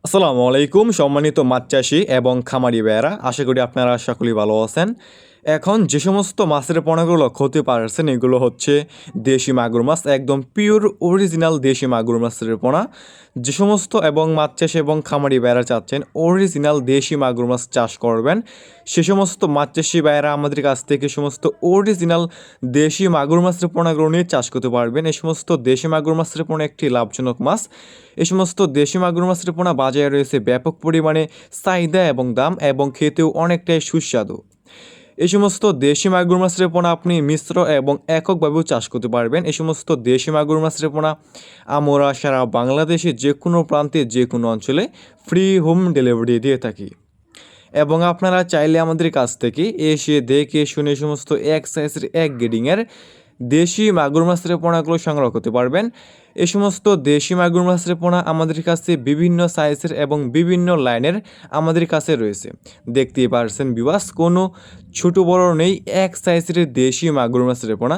আসসালামু আলাইকুম সম্মানিত মাছ চাষি এবং খামারি ভাইয়েরা, আশা করি আপনারা সকলেই ভালো আছেন। এখন যে সমস্ত মাছের পোনাগুলো ক্ষতি পারছেন এগুলো হচ্ছে দেশি মাগুর মাছ, একদম পিওর অরিজিনাল দেশি মাগুর মাছের পোনা। যে সমস্ত এবং মাছ চাষি এবং খামারি ভাইয়েরা চাচ্ছেন অরিজিনাল দেশি মাগুর মাছ চাষ করবেন, সে সমস্ত মাছ চাষি ভাইয়েরা আমাদের কাছ থেকে সমস্ত অরিজিনাল দেশি মাগুর মাছের পোনাগুলো নিয়ে চাষ করতে পারবেন। এই সমস্ত দেশি মাগুর মাছের পোনা একটি লাভজনক মাছ। এই সমস্ত দেশি মাগুর মাছের পোনা বাজারে রয়েছে ব্যাপক পরিমাণে চাহিদা এবং দাম, এবং খেতেও অনেকটাই সুস্বাদু। এই সমস্ত দেশি মাগুর মাছের পোনা আপনি মিশ্র এবং এককভাবেও চাষ করতে পারবেন। এই সমস্ত দেশি মাগুর মাছের পোনা আমরা সারা বাংলাদেশে যে কোনো প্রান্তে যে কোনো অঞ্চলে ফ্রি হোম ডেলিভারি দিয়ে থাকি, এবং আপনারা চাইলে আমাদের কাছ থেকে এসে দেখে শুনে সমস্ত এক সাইজের এক গ্রেডিংয়ের দেশি মাগুর মাছের পোনাগুলো সংগ্রহ করতে পারবেন। এই সমস্ত দেশি মাগুর মাছের পোনা আমাদের কাছে বিভিন্ন সাইজের এবং বিভিন্ন লাইনের আমাদের কাছে রয়েছে। দেখতেই পারছেন বিবাস, কোনো ছোট বড় নেই, এক সাইজের দেশি মাগুর মাছের পোনা।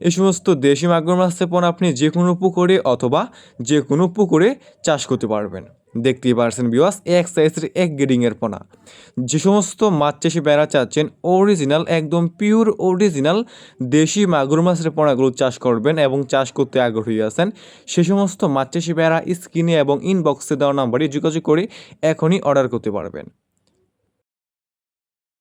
এই সমস্ত দেশি মাগুর মাছের পোনা আপনি যে কোনো পুকুরে অথবা যে কোনো পুকুরে চাষ করতে পারবেন। দেখতেই পারছেন বিবাস, এক সাইজের এক গ্রেডিংয়ের পোনা। যে সমস্ত মাছ চাষি বেড়া চাচ্ছেন অরিজিনাল একদম পিওর অরিজিনাল দেশি মাগুর মাছের পোনাগুলো চাষ করবেন এবং চাষ করতে আগ্রহী আছেন, সে সমস্ত মাছ চাষি বেড়া স্ক্রিনে এবং ইনবক্সে দেওয়া নাম্বারে যোগাযোগ করে এখনই অর্ডার করতে পারবেন।